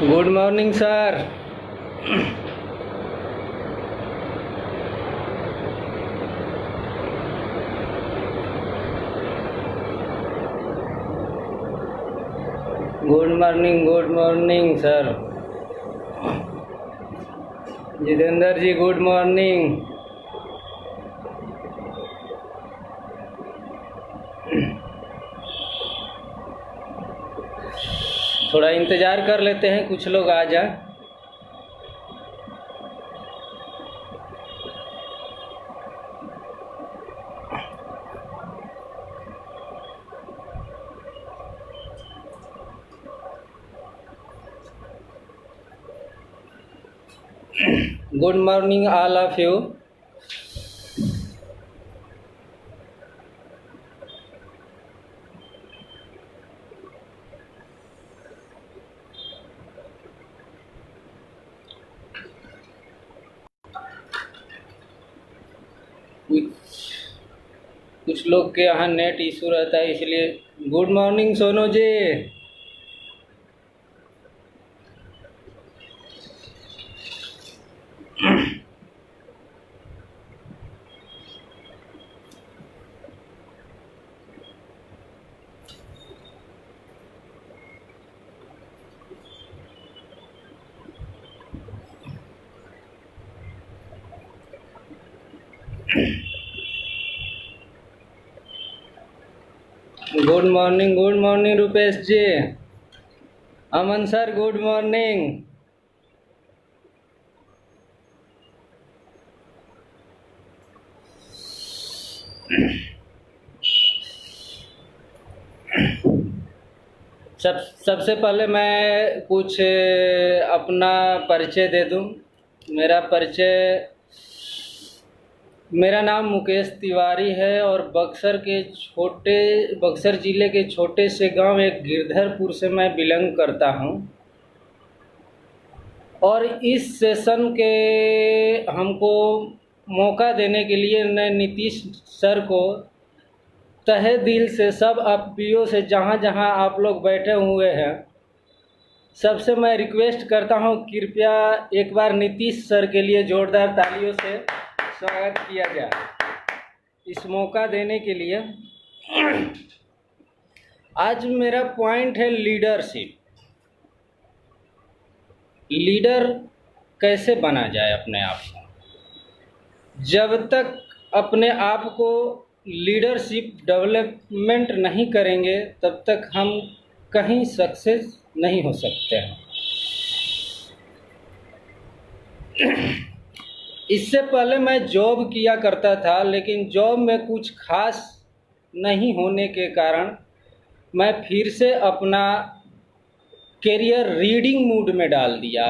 Good morning sir. Good morning sir. Jitendra ji good morning. थोड़ा इंतज़ार कर लेते हैं, कुछ लोग आ जाए। Good morning all of you. कुछ लोग के यहाँ नेट इशू रहता है, इसलिए good morning Sonu ji. Good morning Rupesh ji. Aman sir good morning. सबसे पहले मैं कुछ अपना परिचय दे दूं। मेरा नाम मुकेश तिवारी है और बक्सर ज़िले के छोटे से गांव एक गिरधरपुर से मैं बिलोंग करता हूं। और इस सेशन के हमको मौका देने के लिए मैं नीतीश सर को तहे दिल से, सब एफपीओ से जहाँ जहाँ आप लोग बैठे हुए हैं, सबसे मैं रिक्वेस्ट करता हूँ कृपया एक बार नीतीश सर के लिए जोरदार तालियों से स्वागत किया जाए इस मौका देने के लिए। आज मेरा पॉइंट है लीडरशिप। लीडर कैसे बना जाए अपने आप को। जब तक अपने आप को लीडरशिप डेवलपमेंट नहीं करेंगे तब तक हम कहीं सक्सेस नहीं हो सकते हैं। इससे पहले मैं जॉब किया करता था, लेकिन जॉब में कुछ खास नहीं होने के कारण मैं फिर से अपना करियर रीडिंग मूड में डाल दिया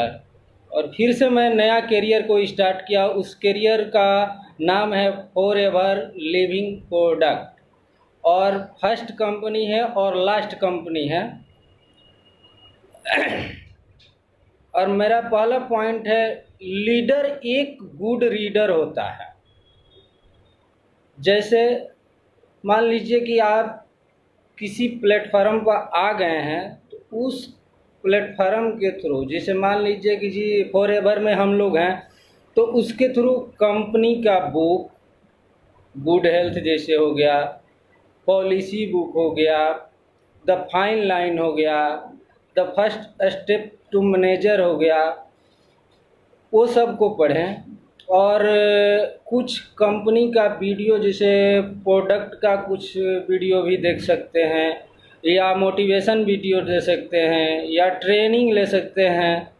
और फिर से मैं नया करियर को स्टार्ट किया। उस करियर का नाम है फॉरएवर लिविंग प्रोडक्ट और फर्स्ट कंपनी है और लास्ट कंपनी है। और मेरा पहला पॉइंट है, लीडर एक गुड रीडर होता है। जैसे मान लीजिए कि आप किसी प्लेटफार्म पर आ गए हैं, तो उस प्लेटफार्म के थ्रू, जैसे मान लीजिए कि जी फॉरएवर में हम लोग हैं, तो उसके थ्रू कंपनी का बुक, गुड हेल्थ जैसे हो गया, पॉलिसी बुक हो गया, द फाइन लाइन हो गया, the first step to manager हो गया, वो सब को पढ़ें। और कुछ कंपनी का वीडियो, जैसे प्रोडक्ट का कुछ वीडियो भी देख सकते हैं, या मोटिवेशन वीडियो दे सकते हैं, या ट्रेनिंग ले सकते हैं।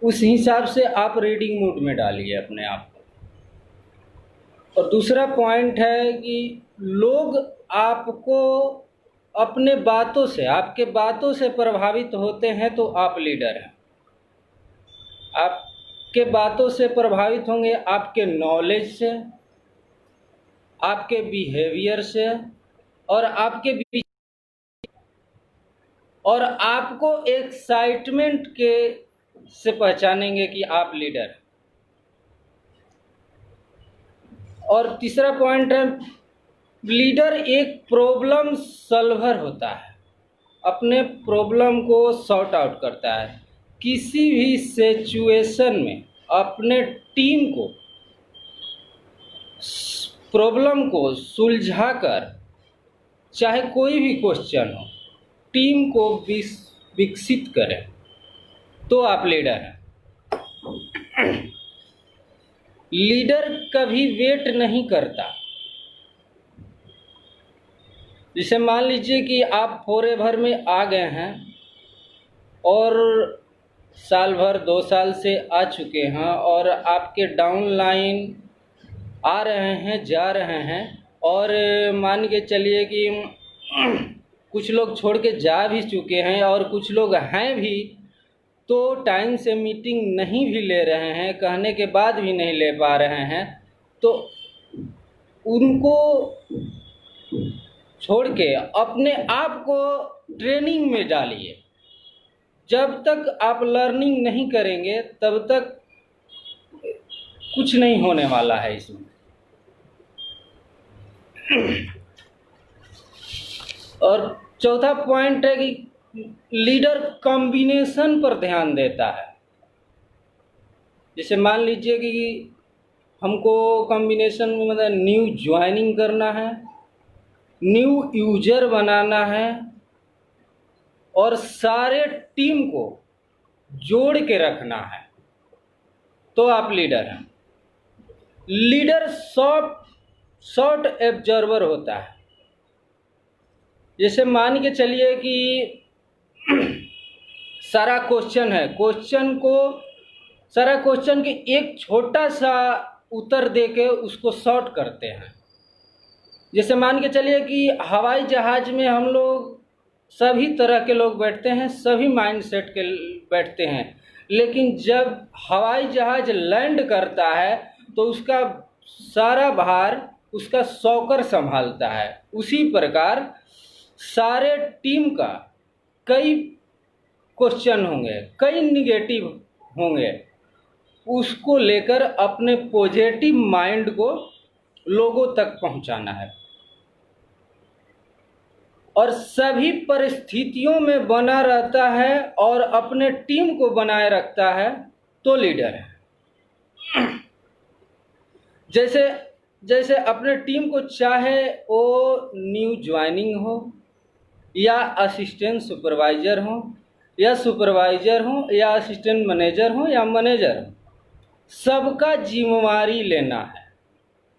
उस हिसाब से आप रीडिंग मूड में डालिए अपने आप को। और दूसरा पॉइंट है कि लोग आपको अपने बातों से, आपके बातों से प्रभावित होते हैं तो आप लीडर हैं। आपके बातों से प्रभावित होंगे, आपके नॉलेज से, आपके बिहेवियर से, और आपके बीच, और आपको एक्साइटमेंट के से पहचानेंगे कि आप लीडर हैं। और तीसरा पॉइंट है, लीडर एक प्रॉब्लम सॉल्वर होता है, अपने प्रॉब्लम को सॉर्ट आउट करता है। किसी भी सिचुएशन में अपने टीम को प्रॉब्लम को सुलझाकर, चाहे कोई भी क्वेश्चन हो, टीम को विकसित करें, तो आप लीडर हैं। लीडर कभी वेट नहीं करता। जैसे मान लीजिए कि आप फॉरएवर में आ गए हैं और साल भर 2 साल से आ चुके हैं, और आपके डाउन लाइन आ रहे हैं, जा रहे हैं, और मान के चलिए कि कुछ लोग छोड़ के जा भी चुके हैं और कुछ लोग हैं भी, तो टाइम से मीटिंग नहीं भी ले रहे हैं, कहने के बाद भी नहीं ले पा रहे हैं, तो उनको छोड़ के अपने आप को ट्रेनिंग में डालिए। जब तक आप लर्निंग नहीं करेंगे तब तक कुछ नहीं होने वाला है इसमें। और चौथा पॉइंट है कि लीडर कॉम्बिनेशन पर ध्यान देता है। जैसे मान लीजिए कि हमको कॉम्बिनेशन में मतलब न्यू ज्वाइनिंग करना है, न्यू यूजर बनाना है, और सारे टीम को जोड़ के रखना है, तो आप लीडर हैं। लीडर शॉर्ट ऑब्जर्वर होता है। जैसे मान के चलिए कि सारा क्वेश्चन है, सारा क्वेश्चन के एक छोटा सा उत्तर देके उसको शॉर्ट करते हैं। जैसे मान के चलिए कि हवाई जहाज में हम लोग सभी तरह के लोग बैठते हैं, सभी माइंडसेट के बैठते हैं, लेकिन जब हवाई जहाज लैंड करता है तो उसका सारा भार उसका शॉकर संभालता है। उसी प्रकार सारे टीम का कई क्वेश्चन होंगे, कई निगेटिव होंगे, उसको लेकर अपने पॉजिटिव माइंड को लोगों तक पहुंचाना है, और सभी परिस्थितियों में बना रहता है और अपने टीम को बनाए रखता है, तो लीडर है। जैसे अपने टीम को, चाहे वो न्यू ज्वाइनिंग हो, या असिस्टेंट सुपरवाइज़र हो, या सुपरवाइज़र हो, या असिस्टेंट मैनेजर हो, या मैनेजर हो, सबका जिम्मेवारी लेना है।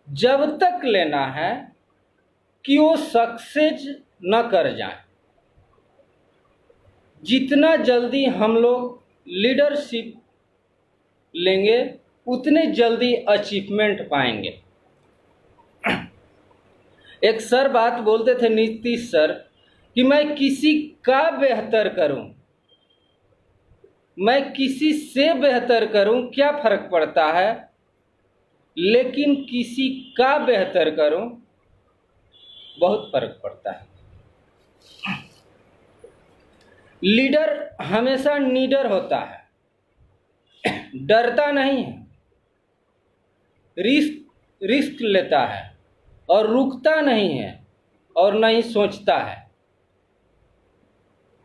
जब तक लेना है कि वो सक्सेस न कर जाए। जितना जल्दी हम लोग लीडरशिप लेंगे उतने जल्दी अचीवमेंट पाएंगे। एक सर बात बोलते थे, नीतीश सर, कि मैं किसी का बेहतर करूं, मैं किसी से बेहतर करूं क्या फर्क पड़ता है, लेकिन किसी का बेहतर करूं बहुत फर्क पड़ता है। लीडर हमेशा नीडर होता है, डरता नहीं है, रिस्क लेता है, और रुकता नहीं है, और नहीं सोचता है।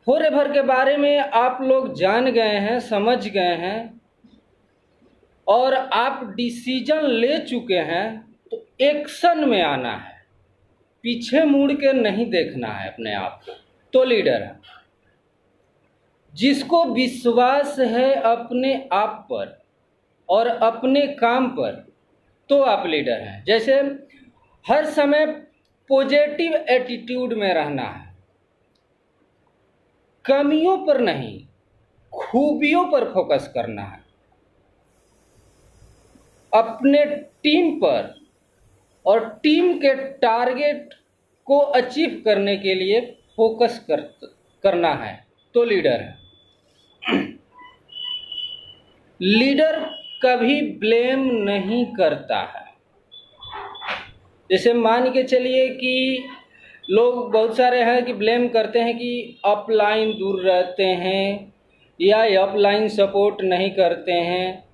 फॉरएवर के बारे में आप लोग जान गए हैं, समझ गए हैं, और आप डिसीजन ले चुके हैं, तो एक्शन में आना है, पीछे मुड़ के नहीं देखना है अपने आप को, तो लीडर है। जिसको विश्वास है अपने आप पर और अपने काम पर, तो आप लीडर हैं। जैसे हर समय पॉजिटिव एटीट्यूड में रहना है, कमियों पर नहीं, खूबियों पर फोकस करना है, अपने टीम पर और टीम के टारगेट को अचीव करने के लिए फोकस करना है तो लीडर है। लीडर कभी ब्लेम नहीं करता है। जैसे मान के चलिए कि लोग बहुत सारे हैं कि ब्लेम करते हैं कि अपलाइन दूर रहते हैं या अपलाइन सपोर्ट नहीं करते हैं,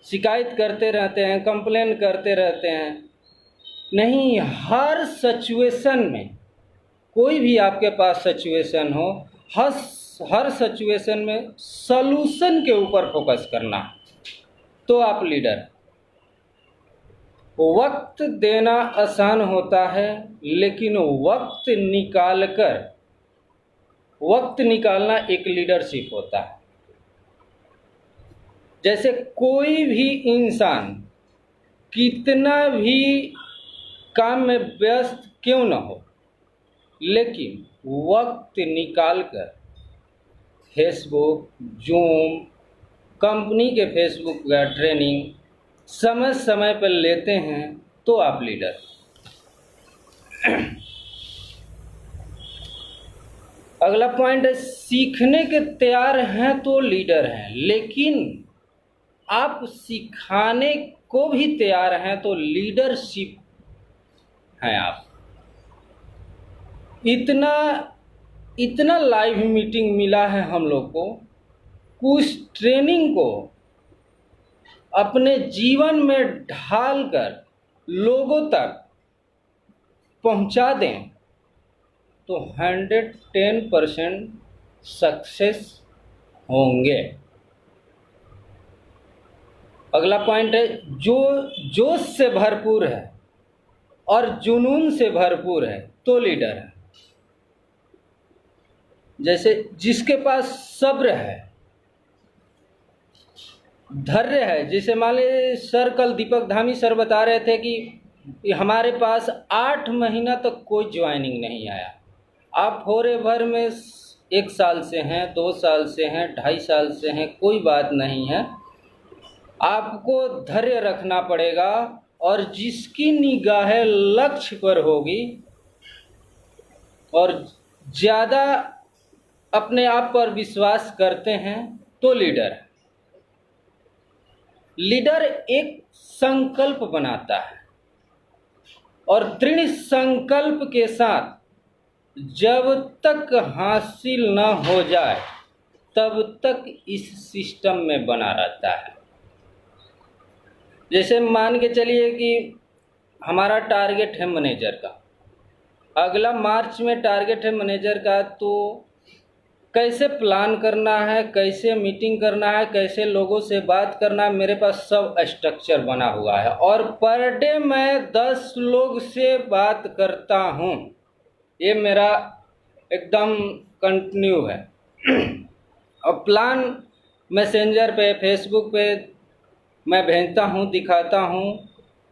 शिकायत करते रहते हैं, कंप्लेन करते रहते हैं। नहीं, हर सिचुएशन में, कोई भी आपके पास सिचुएशन हो, हर सिचुएशन में सॉल्यूशन के ऊपर फोकस करना, तो आप लीडर। वक्त देना आसान होता है, लेकिन वक्त निकालना एक लीडरशिप होता है। जैसे कोई भी इंसान कितना भी काम में व्यस्त क्यों न हो, लेकिन वक्त निकालकर फेसबुक, जूम, कंपनी के फेसबुक का ट्रेनिंग समय समय पर लेते हैं, तो आप लीडर। अगला पॉइंट है, सीखने के तैयार हैं तो लीडर हैं, लेकिन आप सिखाने को भी तैयार हैं तो लीडरशिप हैं आप। इतना लाइव मीटिंग मिला है हम लोग को, कुछ ट्रेनिंग को अपने जीवन में ढालकर लोगों तक पहुंचा दें तो 110% सक्सेस होंगे। अगला पॉइंट है, जो जोश से भरपूर है और जुनून से भरपूर है तो लीडर है। जैसे जिसके पास सब्र है, धैर्य है। जैसे मान लीजिए सर, कल दीपक धामी सर बता रहे थे कि हमारे पास 8 महीना तक कोई ज्वाइनिंग नहीं आया। आप फॉरएवर में 1 साल से हैं, 2 साल से हैं, 2.5 साल से हैं, कोई बात नहीं है। आपको धैर्य रखना पड़ेगा, और जिसकी निगाहें लक्ष्य पर होगी और ज़्यादा अपने आप पर विश्वास करते हैं तो लीडर है। लीडर एक संकल्प बनाता है और दृढ़ संकल्प के साथ जब तक हासिल न हो जाए तब तक इस सिस्टम में बना रहता है। जैसे मान के चलिए कि हमारा टारगेट है मैनेजर का, अगला मार्च में टारगेट है मैनेजर का, तो कैसे प्लान करना है, कैसे मीटिंग करना है, कैसे लोगों से बात करना है, मेरे पास सब स्ट्रक्चर बना हुआ है। और पर डे मैं 10 लोग से बात करता हूँ, ये मेरा एकदम कंटिन्यू है। और प्लान मैसेंजर पे, फेसबुक पे मैं भेजता हूँ, दिखाता हूँ।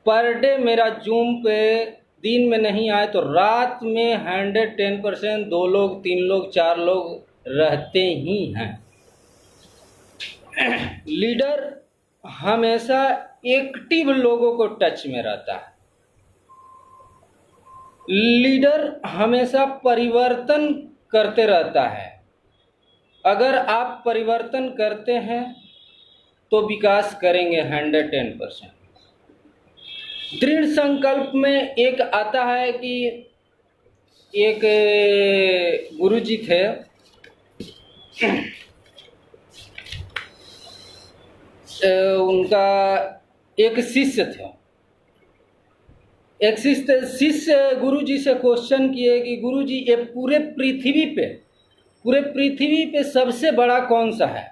पर डे मेरा जूम पे दिन में नहीं आए तो रात में 110% 2 लोग, 3 लोग, 4 लोग रहते ही हैं। लीडर हमेशा एक्टिव लोगों को टच में रहता है। लीडर हमेशा परिवर्तन करते रहता है। अगर आप परिवर्तन करते हैं तो विकास करेंगे 110%। दृढ़ संकल्प में एक आता है कि एक गुरुजी थे, उनका एक शिष्य था। एक शिष्य गुरुजी से क्वेश्चन किए कि गुरुजी, ये पूरे पृथ्वी पे सबसे बड़ा कौन सा है?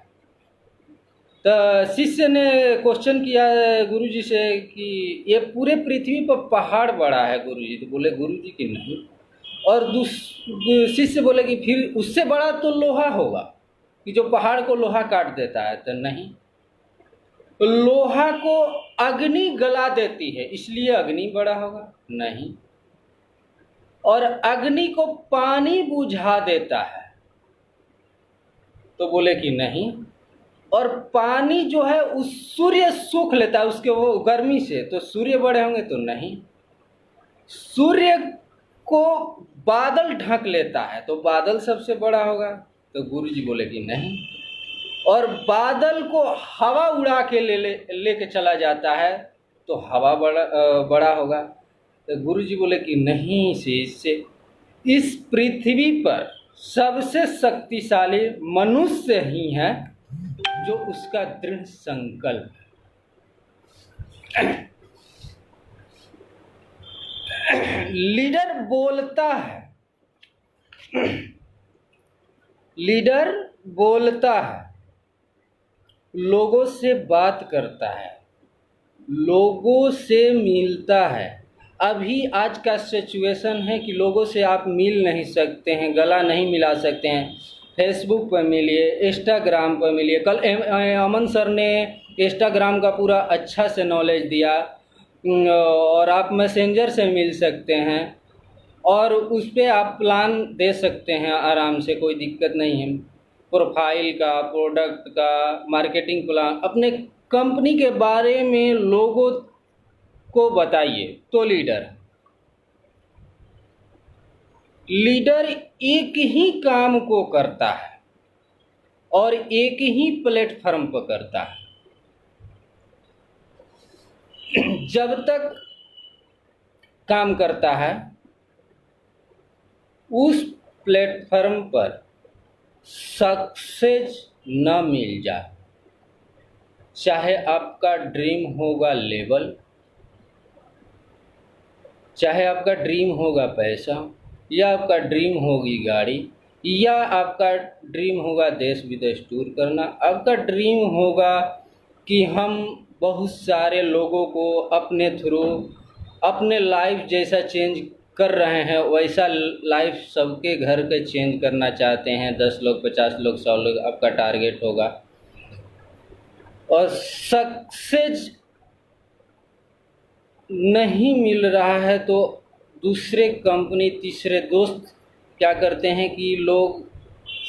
तो शिष्य ने क्वेश्चन किया गुरुजी से कि ये पूरे पृथ्वी पर पहाड़ बड़ा है गुरुजी। तो बोले गुरुजी कि नहीं। और शिष्य बोले कि फिर उससे बड़ा तो लोहा होगा, कि जो पहाड़ को लोहा काट देता है। तो नहीं, लोहा को अग्नि गला देती है इसलिए अग्नि बड़ा होगा? नहीं। और अग्नि को पानी बुझा देता है? तो बोले कि नहीं। और पानी जो है उस सूर्य सूख लेता है उसके वो गर्मी से, तो सूर्य बड़े होंगे? तो नहीं। सूर्य को बादल ढक लेता है तो बादल सबसे बड़ा होगा, तो गुरुजी बोले कि नहीं। और बादल को हवा उड़ा के लेके चला जाता है तो हवा बड़ा होगा, तो गुरुजी बोले कि नहीं, से इस पृथ्वी पर सबसे शक्तिशाली मनुष्य ही है जो उसका दृढ़ संकल्प है। लीडर बोलता है, लीडर बोलता है, लोगों से बात करता है, लोगों से मिलता है। अभी आज का सिचुएशन है कि लोगों से आप मिल नहीं सकते हैं, गला नहीं मिला सकते हैं। फेसबुक पर मिलिए, इंस्टाग्राम पर मिलिए। कल अमन सर ने इंस्टाग्राम का पूरा अच्छा से नॉलेज दिया, और आप मैसेंजर से मिल सकते हैं और उस पर आप प्लान दे सकते हैं आराम से, कोई दिक्कत नहीं है। प्रोफाइल का, प्रोडक्ट का, मार्केटिंग प्लान, अपने कंपनी के बारे में लोगों को बताइए। तो लीडर एक ही काम को करता है और एक ही प्लेटफॉर्म पर करता है। जब तक काम करता है उस प्लेटफॉर्म पर सक्सेस न मिल जाए, चाहे आपका ड्रीम होगा लेवल, चाहे आपका ड्रीम होगा पैसा, या आपका ड्रीम होगी गाड़ी, या आपका ड्रीम होगा देश विदेश टूर करना, आपका ड्रीम होगा कि हम बहुत सारे लोगों को अपने थ्रू अपने लाइफ जैसा चेंज कर रहे हैं वैसा लाइफ सबके घर के चेंज करना चाहते हैं। 10 लोग, 50 लोग, 100 लोग आपका टारगेट होगा। और सक्सेस नहीं मिल रहा है तो दूसरे कंपनी, तीसरे दोस्त क्या करते हैं कि लोग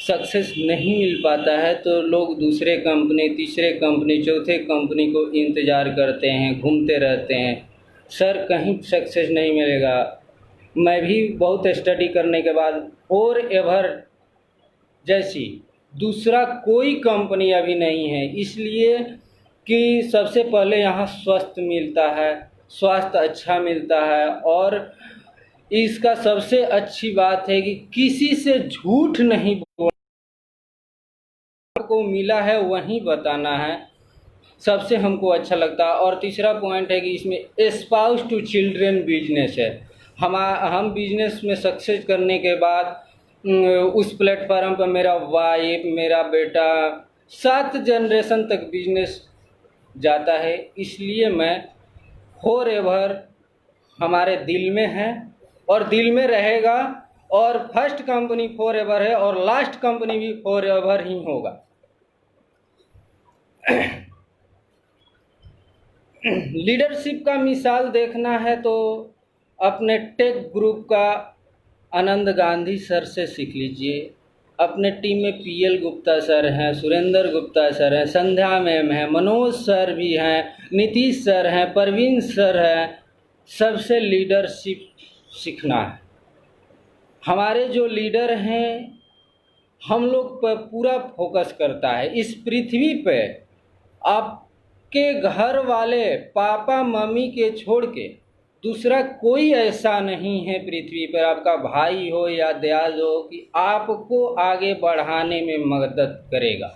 सक्सेस नहीं मिल पाता है तो लोग दूसरे कंपनी, तीसरे कंपनी, चौथे कंपनी को इंतज़ार करते हैं, घूमते रहते हैं। सर कहीं सक्सेस नहीं मिलेगा। मैं भी बहुत स्टडी करने के बाद फॉरएवर जैसी दूसरा कोई कंपनी अभी नहीं है, इसलिए कि सबसे पहले यहाँ स्वास्थ्य मिलता है, स्वास्थ्य अच्छा मिलता है। और इसका सबसे अच्छी बात है कि किसी से झूठ नहीं बोलना, को मिला है वहीं बताना है, सबसे हमको अच्छा लगता है। और तीसरा पॉइंट है कि इसमें स्पाउस टू चिल्ड्रन बिजनेस है। हम बिजनेस में सक्सेस करने के बाद उस प्लेटफॉर्म पर मेरा वाइफ, मेरा बेटा, 7 जनरेशन तक बिजनेस जाता है। इसलिए मैं फॉरएवर हमारे दिल में है और दिल में रहेगा। और फर्स्ट कंपनी फॉरएवर है और लास्ट कंपनी भी फॉरएवर ही होगा। लीडरशिप का मिसाल देखना है तो अपने टेक ग्रुप का आनंद गांधी सर से सीख लीजिए। अपने टीम में पीएल गुप्ता सर हैं, सुरेंद्र गुप्ता सर हैं, संध्या मैम हैं, मनोज सर भी हैं, नीतीश सर हैं, परवीन सर हैं। सबसे लीडरशिप सीखना है। हमारे जो लीडर हैं हम लोग पर पूरा फोकस करता है। इस पृथ्वी पे आपके घर वाले पापा मम्मी के छोड़ के दूसरा कोई ऐसा नहीं है पृथ्वी पर, आपका भाई हो या दयाल हो, कि आपको आगे बढ़ाने में मदद करेगा।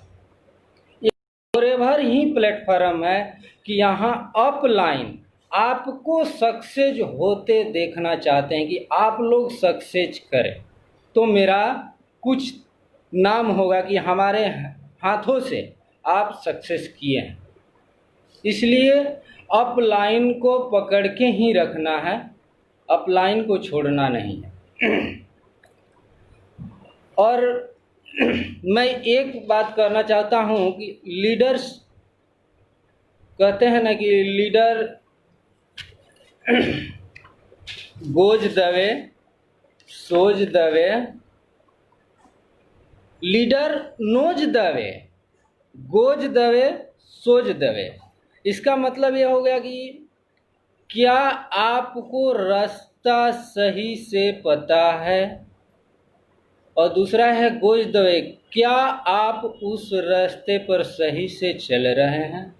ये फॉरएवर ही प्लेटफॉर्म है कि यहाँ अपलाइन आपको सक्सेस होते देखना चाहते हैं कि आप लोग सक्सेस करें तो मेरा कुछ नाम होगा कि हमारे हाथों से आप सक्सेस किए हैं। इसलिए अपलाइन को पकड़ के ही रखना है, अपलाइन को छोड़ना नहीं है। और मैं एक बात करना चाहता हूँ कि लीडर्स कहते हैं ना कि leader goes the way shows the way, leader knows the way, goes the way, shows the way. इसका मतलब ये हो गया कि क्या आपको रास्ता सही से पता है, और दूसरा है गोज द वे, क्या आप उस रास्ते पर सही से चल रहे हैं,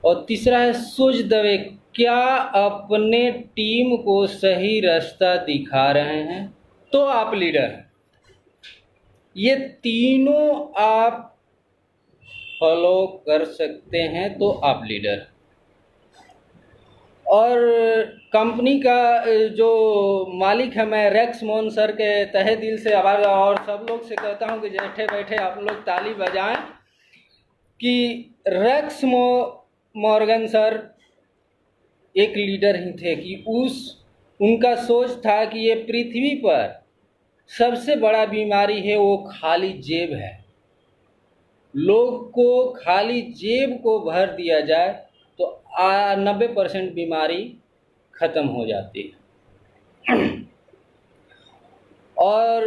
और तीसरा है सोच द वे, क्या अपने टीम को सही रास्ता दिखा रहे हैं, तो आप लीडर हैं। ये तीनों आप फॉलो कर सकते हैं तो आप लीडर। और कंपनी का जो मालिक है, मैं रेक्स मोहन सर के तहे दिल से आभार, और सब लोग से कहता हूं कि बैठे बैठे आप लोग ताली बजाएं कि रेक्स मॉर्गन सर एक लीडर ही थे कि उनका सोच था कि ये पृथ्वी पर सबसे बड़ा बीमारी है वो खाली जेब है। लोग को खाली जेब को भर दिया जाए तो 90% बीमारी खत्म हो जाती है। और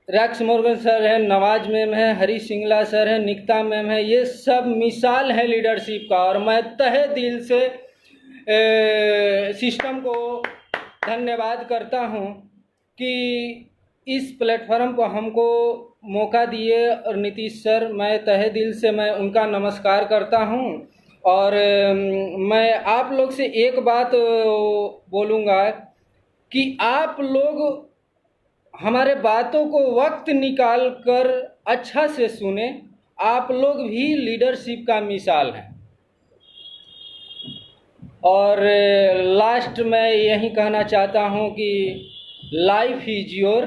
रैक्स मॉर्गन सर है, नवाज मैम है, हरी सिंगला सर है, निकिता मैम है, ये सब मिसाल है लीडरशिप का। और मैं तहे दिल से सिस्टम को धन्यवाद करता हूँ कि इस प्लेटफॉर्म पर हमको मौका दिए। और नीतीश सर, मैं तहे दिल से मैं उनका नमस्कार करता हूँ। और मैं आप लोग से एक बात बोलूँगा कि आप लोग हमारे बातों को वक्त निकाल कर अच्छा से सुने। आप लोग भी लीडरशिप का मिसाल हैं। और लास्ट में यही कहना चाहता हूँ कि life is your,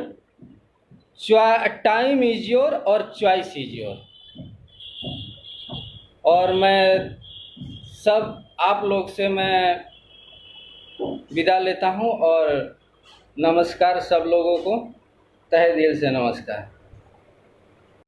time is your और चॉइस इज योर। और मैं सब आप लोग से मैं विदा लेता हूँ और नमस्कार सब लोगों को, तहे दिल से नमस्कार।